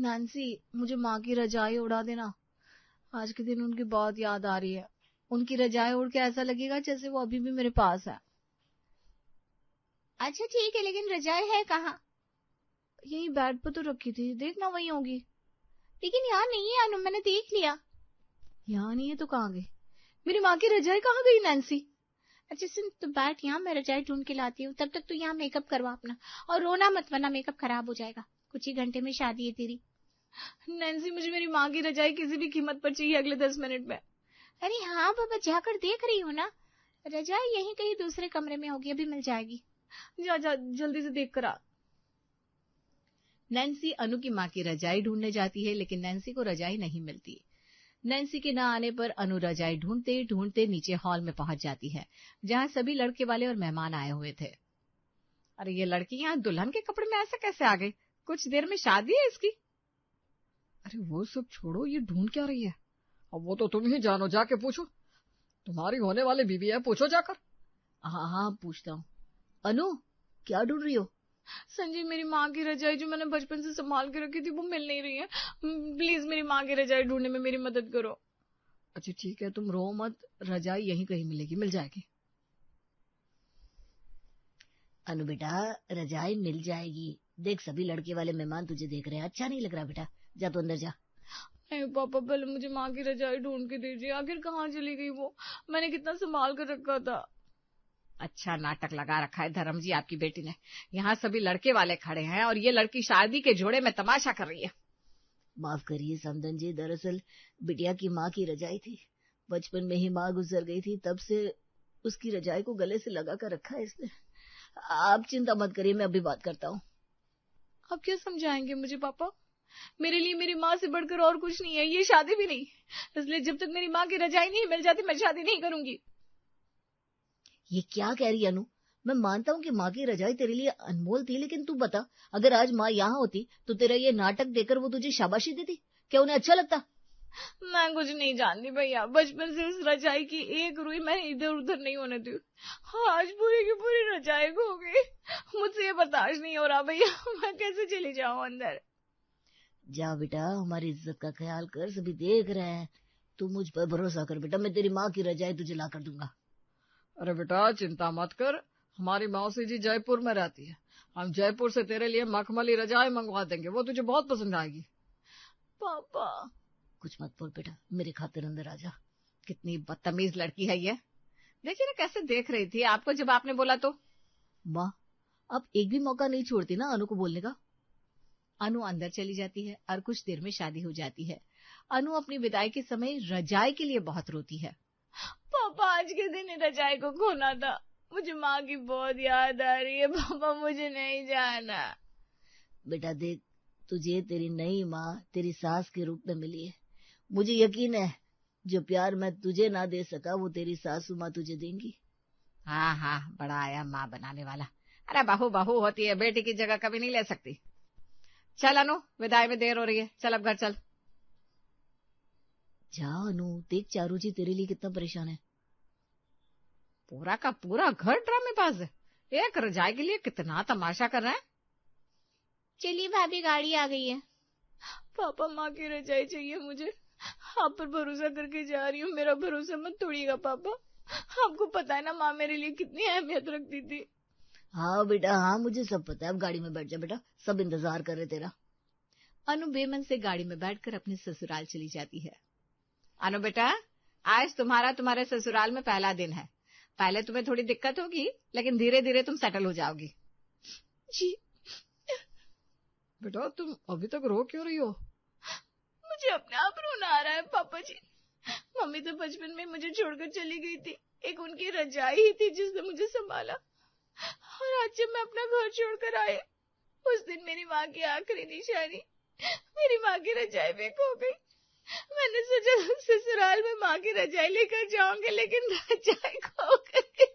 Nancy, मुझे माँ की रजाई उड़ा देना। आज के दिन उनकी बहुत याद आ रही है। उनकी रजाई उड़ के ऐसा लगेगा जैसे वो अभी भी मेरे पास है। अच्छा ठीक है, लेकिन रजाई है कहाँ? यही बेड पर तो रखी थी, देखना वहीं होगी। लेकिन यहाँ नहीं है अनु, मैंने देख लिया। यहाँ नहीं है तो कहाँ गई? मेरी माँ की रजाई कहाँ गई नैन्सी? अच्छा सुन, तो बैठ यहाँ, मैं रजाई ढूंढ के लाती हूँ। तब तक तू यहाँ मेकअप करवा अपना, और रोना मत वरना मेकअप खराब हो जाएगा। कुछ ही घंटे में शादी है तेरी। नैन्सी, मुझे मेरी माँ की रजाई किसी भी कीमत पर चाहिए अगले 10 मिनट में। अरे हाँ बाबा, जाकर देख रही हूँ ना, रजाई यहीं कहीं दूसरे कमरे में होगी, अभी मिल जाएगी। जा जा जल्दी से देख कर आ। नैन्सी अनु की माँ की रजाई ढूंढने जाती है, लेकिन नैन्सी को रजाई नहीं मिलती। नैन्सी के न आने पर अनु रजाई ढूंढते ढूंढते नीचे हॉल में पहुंच जाती है, जहां सभी लड़के वाले और मेहमान आए हुए थे। अरे ये लड़की यहाँ दुल्हन के कपड़े में ऐसे कैसे आ गई? कुछ देर में शादी है इसकी। अरे वो सब छोड़ो, ये ढूंढ क्या रही है? अब वो तो तुम ही जानो, जाके पूछो। तुम्हारी होने वाली बीवी है, पूछो जाकर। हाँ हाँ पूछता हूँ। अनु, क्या ढूंढ रही हो? संजीव, मेरी माँ की रजाई जो मैंने बचपन से संभाल के रखी थी वो मिल नहीं रही है। प्लीज मेरी माँ की रजाई ढूंढने में मेरी मदद करो। अच्छा ठीक है, तुम रो मत, रजाई यहीं कहीं मिलेगी, मिल जाएगी। अनु बेटा, रजाई मिल जाएगी। देख सभी लड़के वाले मेहमान तुझे देख रहे हैं, अच्छा नहीं लग रहा बेटा, जा तो अंदर जा। नहीं पापा, पहले मुझे माँ की रजाई ढूंढ के दीजिए। आखिर कहाँ चली गई वो? मैंने कितना संभाल कर रखा था। अच्छा नाटक लगा रखा है धर्म जी आपकी बेटी ने। यहाँ सभी लड़के वाले खड़े हैं और ये लड़की शादी के जोड़े में तमाशा कर रही है। माफ करिए समदन जी, दरअसल बिटिया की माँ की रजाई थी। बचपन में ही माँ गुजर गई थी, तब से उसकी रजाई को गले से लगा कर रखा है इसने। आप चिंता मत करिए, मैं अभी बात करता हूँ। आप क्या समझाएंगे मुझे पापा? मेरे लिए मेरी माँ से बढ़कर और कुछ नहीं है, ये शादी भी नहीं। इसलिए जब तक मेरी माँ की रजाई नहीं मिल जाती मैं शादी नहीं करूंगी। ये क्या कह रही अनु? मैं मानता हूँ कि माँ की रजाई तेरे लिए अनमोल थी, लेकिन तू बता, अगर आज माँ यहाँ होती तो तेरा ये नाटक देकर वो तुझे शाबाशी देती? क्या उन्हें अच्छा लगता? मैं कुछ नहीं जानती भैया, बचपन से उस रजाई की एक रुई मैंने इधर उधर नहीं होने दी। आज पूरी की पूरी रजाई खो गई। मुझसे ये बर्दाश्त नहीं हो रहा भैया, मैं कैसे चली जाऊं अंदर? जा बेटा, हमारी इज्जत का ख्याल कर, सभी देख रहे हैं। तू मुझ पर भरोसा कर बेटा, मैं तेरी माँ की रजाई तुझे ला कर दूंगा। अरे बेटा चिंता मत कर, हमारी मौसी जी जयपुर में रहती है, हम जयपुर से तेरे लिए मखमली रजाई मंगवा देंगे, वो तुझे बहुत पसंद आएगी। पापा कुछ मत बोल बेटा, मेरे खातिर अंदर आ जा। कितनी बदतमीज लड़की है ये, देखिए ना कैसे देख रही थी आपको जब आपने बोला तो। माँ, आप एक भी मौका नहीं छोड़ती ना अनु को बोलने का। अनु अंदर चली जाती है और कुछ देर में शादी हो जाती है। अनु अपनी विदाई के समय रजाई के लिए बहुत रोती है। पापा आज के दिन ही रजाई को खोना था, मुझे माँ की बहुत याद आ रही है। पापा मुझे नहीं जाना। बेटा देख, तुझे तेरी नई माँ तेरी सास के रूप में मिली है। मुझे यकीन है जो प्यार मैं तुझे ना दे सका वो तेरी सासू माँ तुझे देंगी। हाँ हाँ, बड़ा आया माँ बनाने वाला। अरे बहू बहू होती है, बेटी की जगह कभी नहीं ले सकती। चल अनु, विदाई में देर हो रही है, चल अब घर चल। जा अनु, देख चारू जी तेरे लिए कितना परेशान है। पूरा का पूरा घर ड्रामेबाज है, एक रजाई के लिए कितना तमाशा कर रहा है। चलिए भाभी, गाड़ी आ गई है। पापा माँ की रजाई चाहिए मुझे, आप पर भरोसा करके जा रही हूँ, मेरा भरोसा मत तोड़िएगा पापा। आपको पता है ना माँ मेरे लिए कितनी अहमियत रखती थी। हाँ बेटा हाँ, मुझे सब पता है। अब गाड़ी में बैठ जा बेटा, सब इंतजार कर रहे तेरा। अनु बेमन से गाड़ी में बैठकर अपने ससुराल चली जाती है। अनु बेटा, आज तुम्हारे ससुराल में पहला दिन है। पहले तुम्हें थोड़ी दिक्कत होगी, लेकिन धीरे धीरे तुम सेटल हो जाओगी। जी बेटा तुम अभी तक रो क्यों रही हो? मुझे अपने आप रोना आ रहा है पापा जी। मम्मी तो बचपन में मुझे छोड़कर चली गई थी, एक उनकी रजाई ही थी जिसने मुझे संभाला। और आज जब मैं अपना घर छोड़कर आए, उस दिन मेरी माँ की आखिरी निशानी मेरी माँ की रजाई में खो गई। मैंने सोचा ससुराल में माँ की रजाई लेकर जाऊंगे, लेकिन रजाई खो गई।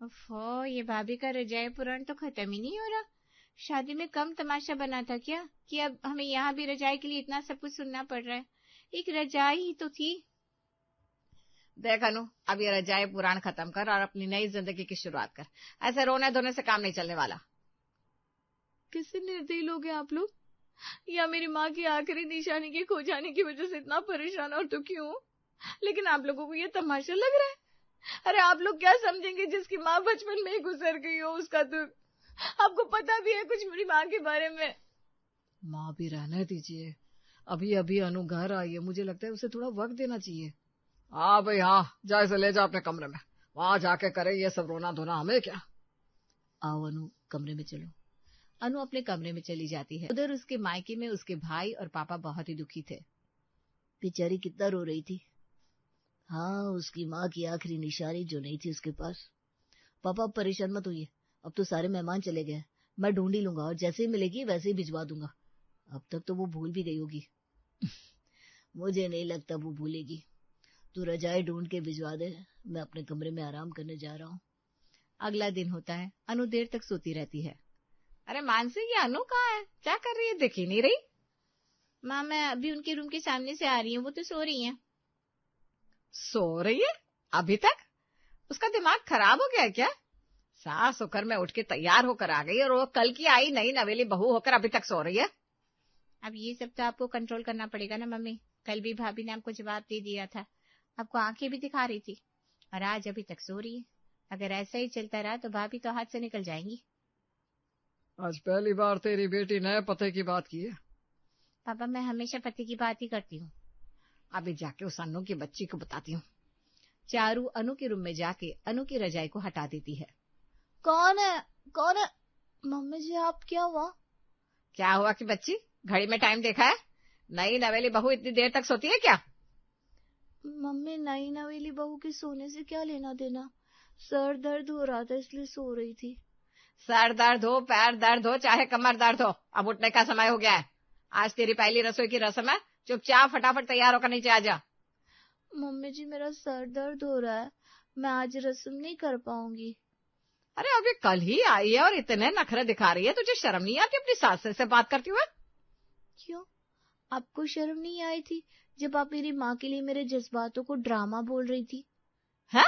ओफो, ये भाभी का रजाई पुराण तो खत्म ही नहीं हो रहा। शादी में कम तमाशा बना था क्या कि अब हमें यहाँ भी रजाई के लिए इतना सब कुछ सुनना पड़ रहा है? एक रजाई ही तो थी। देख अनु, अब ये रजाई पुराण खत्म कर और अपनी नई जिंदगी की शुरुआत कर। ऐसे रोने धोने से काम नहीं चलने वाला। कैसे निर्दयी लोग हैं आप लोग? या मेरी माँ की आखिरी निशानी के खो जाने की वजह से इतना परेशान और दुखी हूँ, लेकिन आप लोगों को ये तमाशा लग रहा है? अरे आप लोग क्या समझेंगे जिसकी माँ बचपन में ही गुजर गई हो उसका दुख? आपको पता भी है कुछ मेरी माँ के बारे में? माँ भी रहने दीजिए, अभी अभी अनु घर आई है, मुझे लगता है उसे थोड़ा वक्त देना चाहिए। हाँ भाई हाँ, जा इसे ले जा अपने कमरे में, वहां जाके करे ये सब रोना धोना, हमें क्या। आओ अनु, कमरे में चलो। अनु अपने कमरे में चली जाती है। उधर उसके मायके में उसके भाई और पापा बहुत ही दुखी थे। बेचारी कितना रो रही थी। हाँ, उसकी माँ की आखिरी निशानी जो नहीं थी उसके पास। पापा अब परेशान मत होइए, अब तो सारे मेहमान चले गए, मैं ढूंढ ही लूंगा और जैसे ही मिलेगी वैसे ही भिजवा दूंगा। अब तक तो वो भूल भी गई होगी। मुझे नहीं लगता वो भूलेगी। तू रजाई ढूंढ के भिजवा दे, मैं अपने कमरे में आराम करने जा रहा हूँ। अगला दिन होता है। अनु देर तक सोती रहती है। अरे मानसी, ये अनु कहाँ है? क्या कर रही है? दिख ही नहीं रही। माँ, मैं अभी उनके रूम के सामने से आ रही हूँ, वो तो सो रही हैं। सो रही है अभी तक? उसका दिमाग खराब हो गया है क्या? सास होकर मैं उठ के तैयार होकर आ गई और वो कल की आई नई नवेली बहू होकर अभी तक सो रही है। अब ये सब तो आपको कंट्रोल करना पड़ेगा ना मम्मी। कल भी भाभी ने आपको जवाब दे दिया था, आपको आंखें भी दिखा रही थी, और आज अभी तक सो रही है। अगर ऐसा ही चलता रहा तो भाभी तो हाथ से निकल जाएंगी। आज पहली बार तेरी बेटी नए पते की बात की है। पापा, मैं हमेशा पति की बात ही करती हूँ। अभी जाके उस अनु की बच्ची को बताती हूँ। चारू अनु के रूम में जाके अनु की रजाई को हटा देती है। कौन है? कौन है? मम्मी जी, आप क्या हुआ? क्या हुआ कि बच्ची, घड़ी में टाइम देखा है? नई नवेली बहू इतनी देर तक सोती है क्या? मम्मी, नई नवेली बहू के सोने से क्या लेना देना? सर दर्द हो रहा था इसलिए सो रही थी। सर दर्द हो, पैर दर्द हो, चाहे कमर दर्द हो, अब उठने का समय हो गया है। आज तेरी पहली रसोई की रस्म है, चुपचाप फटाफट तैयार होकर नीचे आ जा। मम्मी जी, मेरा सर दर्द हो रहा है, मैं आज रस्म नहीं कर पाऊंगी। अरे अभी कल ही आई है और इतने नखरे दिखा रही है, तुझे शर्म नहीं आती अपनी सास से बात करती हुए? क्यों, आपको शर्म नहीं आई थी जब आप मेरी माँ के लिए मेरे जज्बातों को ड्रामा बोल रही थी? है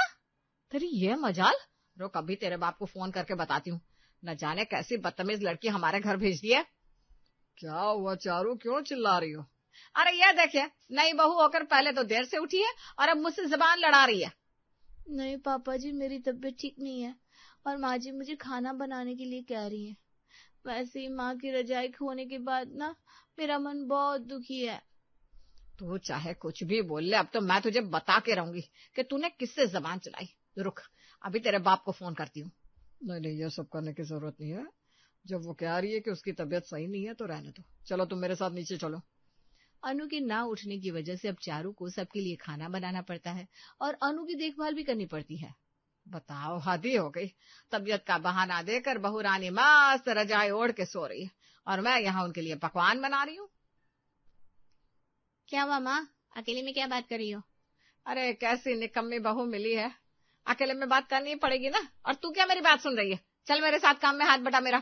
तेरी ये मजाल। रुक, अभी तेरे बाप को फोन करके बताती हूँ, न जाने कैसी बदतमीज लड़की हमारे घर भेज दी है। क्या हुआ चारू, क्यों चिल्ला रही हो? अरे ये देखिए, नई बहू होकर पहले तो देर से उठी है और अब मुझसे जुबान लड़ा रही है। नहीं पापा जी, मेरी तबीयत ठीक नहीं है और माँ जी मुझे खाना बनाने के लिए कह रही है। वैसे ही माँ की रजाई खोने के बाद ना मेरा मन बहुत दुखी है। तू चाहे कुछ भी बोल ले, अब तो मैं तुझे बता के रहूंगी कि तूने किससे जबान चलाई। रुक, अभी तेरे बाप को फोन करती हूँ। नहीं नहीं, ये सब करने की जरूरत नहीं है। जब वो कह रही है कि उसकी तबीयत सही नहीं है तो रहने दो। चलो तुम मेरे साथ नीचे चलो। अनु के ना उठने की वजह से अब चारू को सबके लिए खाना बनाना पड़ता है और अनु की देखभाल भी करनी पड़ती है। बताओ, हद ही हो गई। तबीयत का बहाना देकर बहू रानी मस्त रजाई ओढ़ के सो रही है और मैं यहाँ उनके लिए पकवान बना रही हूँ। क्या हुआ माँ, अकेले में क्या बात कर रही हो? अरे कैसी निकम्मी बहू मिली है, अकेले में बात करनी पड़ेगी ना। और तू क्या मेरी बात सुन रही है? चल मेरे साथ काम में हाथ बटा मेरा।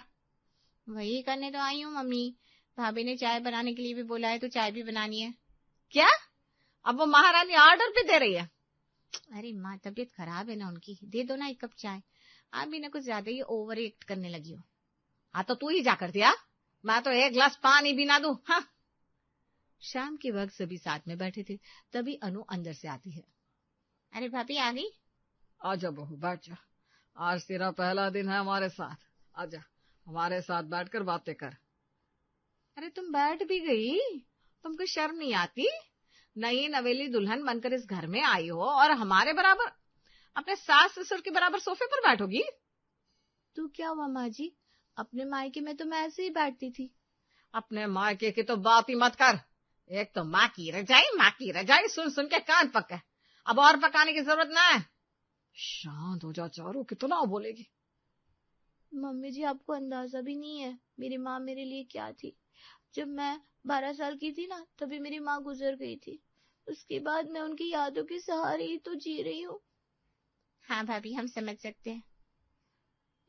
वही करने तो आई हूँ मम्मी, भाभी ने चाय बनाने के लिए भी बोला है तो चाय भी बनानी है। क्या? अब वो महारानी ऑर्डर भी दे रही है? अरे माँ, तबीयत खराब है ना उनकी, दे दो ना एक कप चाय। आप भी ना कुछ ज्यादा ही ओवर एक्ट करने लगी हो। हाँ तो तू ही जा कर दिया, मैं तो एक गिलास पानी भी ना दूं। हाँ। शाम के वक्त सभी साथ में बैठे थे, तभी अनु अंदर से आती है। अरे भाभी आ गई? आजा बहू, बैठ जा। आज तेरा पहला दिन है हमारे साथ, आजा हमारे साथ बैठकर बातें कर। अरे तुम बैठ भी गई, तुमको शर्म नहीं आती? नई नवेली दुल्हन बनकर इस घर में आई हो और हमारे बराबर, अपने सास ससुर के बराबर सोफे पर बैठोगी? तो क्या हुआ माँ जी, अपने मायके में तो मैं ऐसे ही बैठती थी। अपने मायके की तो बात ही मत कर। एक तो माँ की रजाई सुन सुन के कान पके, अब और पकाने की जरूरत ना है। शांत हो जा चारू, कितना बोलेगी। मम्मी जी, आपको अंदाजा भी नहीं है मेरी माँ मेरे लिए क्या थी। जब मैं 12 साल की थी ना, तभी मेरी माँ गुजर गई थी। उसके बाद मैं उनकी यादों के सहारे ही तो जी रही हूँ। हाँ भाभी, हम समझ सकते हैं।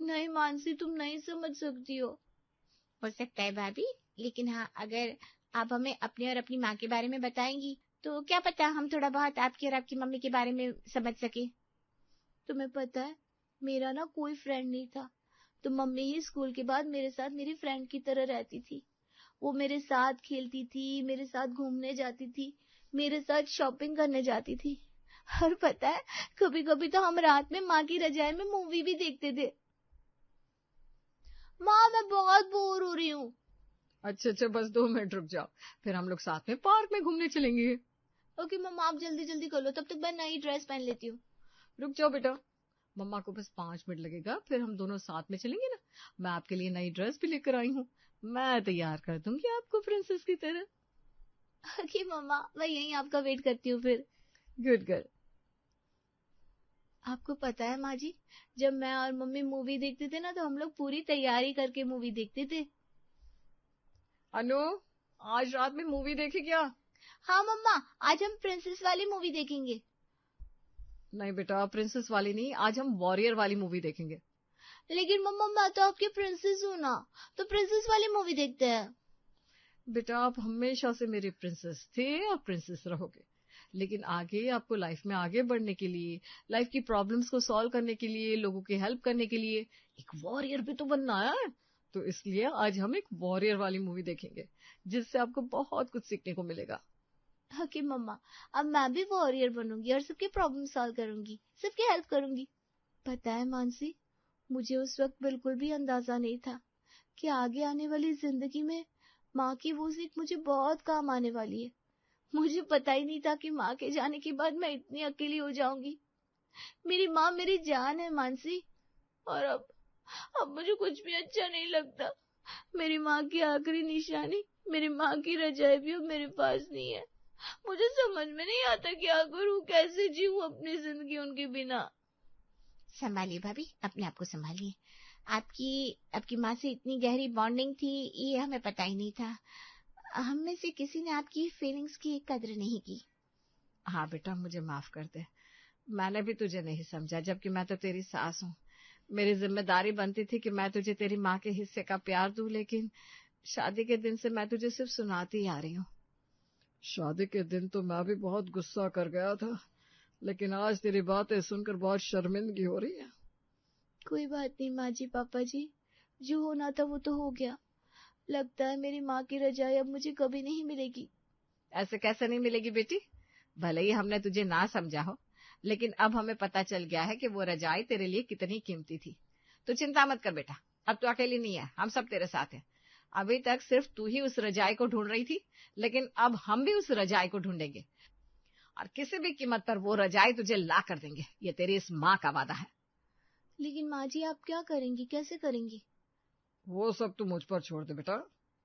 नहीं मानसी, तुम नहीं समझ सकती हो। हो सकता है भाभी, लेकिन हाँ, अगर आप हमें अपने और अपनी माँ के बारे में बताएंगी तो क्या पता हम थोड़ा बहुत आपकी और आपकी मम्मी के बारे में समझ सके। तुम्हें पता है, मेरा ना कोई फ्रेंड नहीं था। तो मम्मी ही स्कूल के बाद मेरे साथ मेरी फ्रेंड की तरह रहती थी। वो मेरे साथ खेलती थी, मेरे साथ घूमने जाती थी, मेरे साथ शॉपिंग करने जाती थी। और पता है, कभी कभी तो हम रात में माँ की रजाई में मूवी भी देखते थे। माँ, मैं बहुत बोर हो रही हूँ। अच्छा, बस 2 मिनट रुक जाओ, फिर हम लोग साथ में पार्क में घूमने चलेंगे। ओके मम्मा, आप जल्दी जल्दी कर लो, तब तक मैं नई ड्रेस पहन लेती हूँ। रुक जाओ बेटा, मम्मा को बस 5 मिनट लगेगा, फिर हम दोनों साथ में चलेंगे ना। मैं आपके लिए नई ड्रेस भी लेकर आई हूँ, मैं तैयार कर दूंगी आपको प्रिंसेस की तरह। ओके मम्मा, मैं यहीं आपका वेट करती हूँ फिर। Good girl. आपको पता है माँ जी, जब मैं और मम्मी मूवी देखते थे ना, तो हम लोग पूरी तैयारी करके मूवी देखते थे। अनु, आज रात में मूवी देखे क्या? हाँ मम्मा, आज हम प्रिंसेस वाली मूवी देखेंगे। नहीं बेटा, प्रिंसेस वाली नहीं, आज हम वॉरियर वाली मूवी देखेंगे। लेकिन मम्मा, मैं तो आपकी प्रिंसेस हूँ ना, तो प्रिंसेस वाली मूवी देखते हैं। बेटा, आप हमेशा से मेरे प्रिंसेस थे और प्रिंसेस रहोगे, लेकिन आगे आपको लाइफ में आगे बढ़ने के लिए, लाइफ की प्रॉब्लम्स को सॉल्व करने के लिए, लोगों की हेल्प करने के लिए एक वॉरियर भी तो बनना है। तो इसलिए आज हम एक वॉरियर वाली मूवी देखेंगे, जिससे आपको बहुत कुछ सीखने को मिलेगा। ओके मम्मा, अब मैं भी वॉरियर बनूंगी और सबके प्रॉब्लम सॉल्व करूंगी, सबकी हेल्प करूंगी। पता है मानसी, मुझे उस वक्त बिल्कुल भी अंदाजा नहीं था कि आगे आने वाली जिंदगी में माँ की वो सीख मुझे बहुत काम आने वाली है। मुझे पता ही नहीं था कि माँ के जाने के बाद मैं इतनी अकेली हो जाऊंगी। मेरी माँ मेरी जान है मानसी, और अब मुझे कुछ भी अच्छा नहीं लगता। मेरी माँ की आखिरी निशानी, मेरी माँ की रजाई भी अब मेरे पास नहीं है। मुझे समझ में नहीं आता क्या करूं, कैसे जीऊं अपनी जिंदगी उनके बिना। संभालिए भाभी, अपने आप को संभालिए। आपकी माँ से इतनी गहरी बॉन्डिंग थी, ये हमें पता ही नहीं था। हम में से किसी ने आपकी फीलिंग्स की कद्र नहीं की। हाँ बेटा, मुझे माफ कर दे, मैंने भी तुझे नहीं समझा, जबकि मैं तो तेरी सास हूँ। मेरी जिम्मेदारी बनती थी कि मैं तुझे तेरी माँ के हिस्से का प्यार दूं, लेकिन शादी के दिन से मैं तुझे सिर्फ सुनाती ही आ रही हूँ। शादी के दिन तो मैं भी बहुत गुस्सा कर गया था, लेकिन आज तेरी बातें सुनकर बहुत शर्मिंदगी हो रही है। कोई बात नहीं माँ जी, पापा जी, जो होना था वो तो हो गया। लगता है मेरी माँ की रजाई अब मुझे कभी नहीं मिलेगी। ऐसे कैसे नहीं मिलेगी बेटी? भले ही हमने तुझे ना समझा हो, लेकिन अब हमें पता चल गया है कि वो रजाई तेरे लिए कितनी कीमती थी। तो चिंता मत कर बेटा, अब तो अकेली नहीं है, हम सब तेरे साथ हैं। अभी तक सिर्फ तू ही उस रजाई को ढूंढ रही थी, लेकिन अब हम भी उस रजाई को ढूंढेंगे और किसी भी कीमत पर वो रजाई तुझे ला कर देंगे। ये तेरी इस माँ का वादा है। लेकिन माँ जी, आप क्या करेंगी, कैसे करेंगी? वो सब तू मुझ पर छोड़ दे बेटा।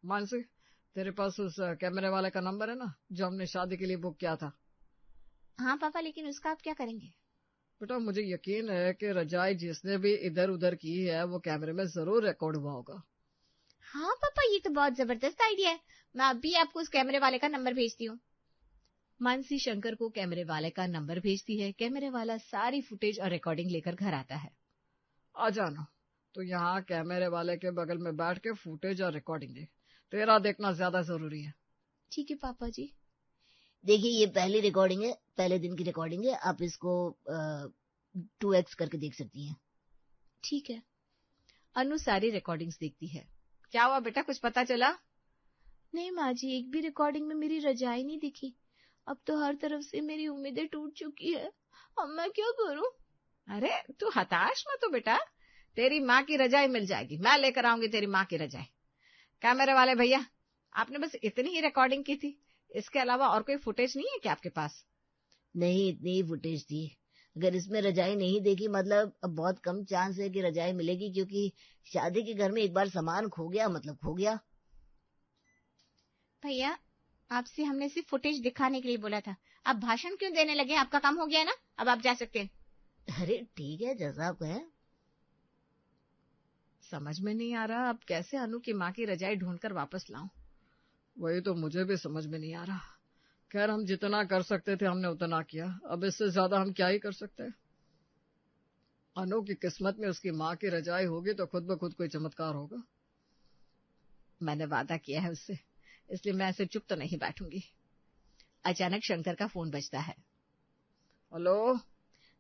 मानसी, तेरे पास उस कैमरे वाले का नंबर है ना, जो हमने शादी के लिए बुक किया था? हाँ पापा, लेकिन उसका आप क्या करेंगे? बेटा, मुझे यकीन है कि रजाई जिसने भी इधर उधर की है वो कैमरे में जरूर रिकॉर्ड हुआ होगा। हाँ पापा, ये तो बहुत जबरदस्त आइडिया है। मैं अभी आपको उस कैमरे वाले का नंबर भेजती हूँ। मानसी शंकर को कैमरे वाले का नंबर भेजती है। कैमरे वाला सारी फुटेज और रिकॉर्डिंग लेकर घर आता है। आ जाना, तो यहाँ कैमरे वाले के बगल में बैठ के फुटेज और रिकॉर्डिंग देख। तेरा देखना ज्यादा जरूरी है। ठीक है पापा जी। देखिए, ये पहली रिकॉर्डिंग है, पहले दिन की रिकॉर्डिंग है। आप इसको 2x करके देख सकती हैं। ठीक है। अनु सारी रिकॉर्डिंग्स देखती है। क्या हुआ बेटा, कुछ पता चला? नहीं माँ जी, एक भी रिकॉर्डिंग में मेरी रजाई नहीं दिखी। अब तो हर तरफ से मेरी उम्मीदें टूट चुकी है। अब मैं क्या करूं? अरे तू हताश मत हो बेटा, तेरी माँ की रजाई मिल जाएगी। मैं लेकर आऊंगी तेरी माँ की रजाई। कैमरे वाले भैया, आपने बस इतनी ही रिकॉर्डिंग की थी, इसके अलावा और कोई फुटेज नहीं है क्या आपके पास? नहीं, इतनी ही फुटेज थी। अगर इसमें रजाई नहीं देखी, मतलब अब बहुत कम चांस है कि रजाई मिलेगी, क्योंकि शादी के घर में एक बार सामान खो गया मतलब खो गया। भैया, आपसे हमने सिर्फ फुटेज दिखाने के लिए बोला था, आप भाषण क्यों देने लगे? आपका काम हो गया ना, अब आप जा सकते हैं। अरे ठीक है, जैसा आप कहें। समझ में नहीं आ रहा अब कैसे अनु की माँ की रजाई ढूंढकर वापस लाऊं। वही तो मुझे भी समझ में नहीं आ रहा। खैर, हम जितना कर सकते थे हमने उतना किया, अब इससे ज्यादा हम क्या ही कर सकते हैं। अनु की किस्मत में उसकी माँ की रजाई होगी तो खुद ब खुद कोई चमत्कार होगा। मैंने वादा किया है उससे, इसलिए मैं ऐसे चुप तो नहीं बैठूंगी। अचानक शंकर का फोन बजता है। हेलो।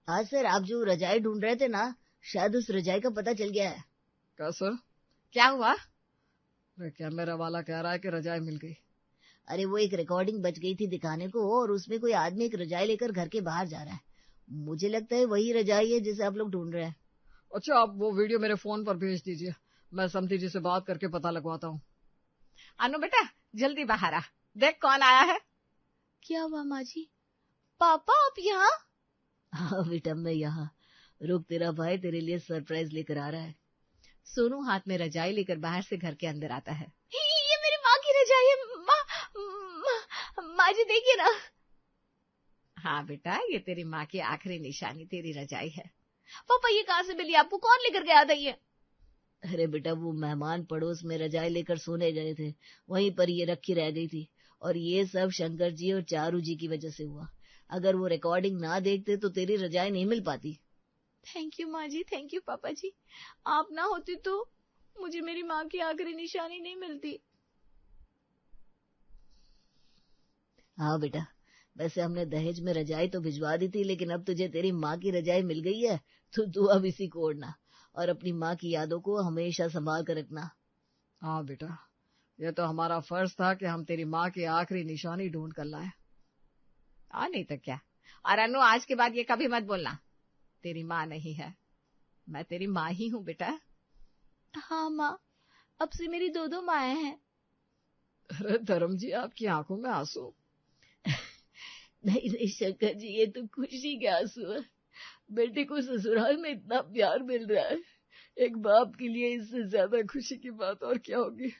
हाँ सर, आप जो रजाई ढूंढ रहे थे ना, शायद उस रजाई का पता चल गया है। कैसे? क्या हुआ? कैमरा वाला कह रहा है कि रजाई मिल गई। अरे वो एक रिकॉर्डिंग बच गई थी दिखाने को, और उसमें कोई आदमी एक रजाई लेकर घर के बाहर जा रहा है। मुझे लगता है वही रजाई है जिसे आप लोग ढूंढ रहे हैं। अच्छा, आप वो वीडियो मेरे फोन पर भेज दीजिए, मैं समधी जी से बात करके पता लगवाता हूँ। अनु बेटा जल्दी बाहर आ, देख कौन आया है। क्या हुआ माँ जी? पापा आप यहाँ? हाँ बेटा मैं यहाँ। रुक, तेरा भाई तेरे लिए सरप्राइज लेकर आ रहा है। सोनू हाथ में रजाई लेकर बाहर से घर के अंदर आता है। ये मेरी माँ की रजाई है। माँ जी देखिए ना। हाँ बेटा, ये तेरी माँ की आखिरी निशानी तेरी रजाई है। पापा ये कहाँ से मिली आपको? कौन लेकर गया था ये? अरे बेटा वो मेहमान पड़ोस में रजाई लेकर सोने गए थे, वहीं पर ये रखी रह गई थी। और ये सब शंकर जी और चारू जी की वजह से हुआ। अगर वो रिकॉर्डिंग ना देखते तो तेरी रजाई नहीं मिल पाती। थैंक यू माँ जी, थैंक यू पापा जी। आप ना होती तो मुझे मेरी माँ की आखिरी निशानी नहीं मिलती। हाँ बेटा, वैसे हमने दहेज में रजाई तो भिजवा दी थी, लेकिन अब तुझे तेरी माँ की रजाई मिल गई है तो तू अब इसी को ओढ़ना और अपनी माँ की यादों को हमेशा संभाल कर रखना। हाँ बेटा, ये तो हमारा फर्ज था कि हम तेरी माँ की आखिरी निशानी ढूंढ कर लाए। और नहीं तो क्या। और अनु, आज के बाद ये कभी मत बोलना तेरी माँ नहीं है, मैं तेरी माँ ही हूँ बेटा। हाँ माँ, अब से मेरी दो माएँ हैं। अरे धर्म जी, आपकी आंखों में आंसू? नहीं नहीं शंकर जी, ये तो खुशी के आंसू है। बेटे को ससुराल में इतना प्यार मिल रहा है, एक बाप के लिए इससे ज्यादा खुशी की बात और क्या होगी।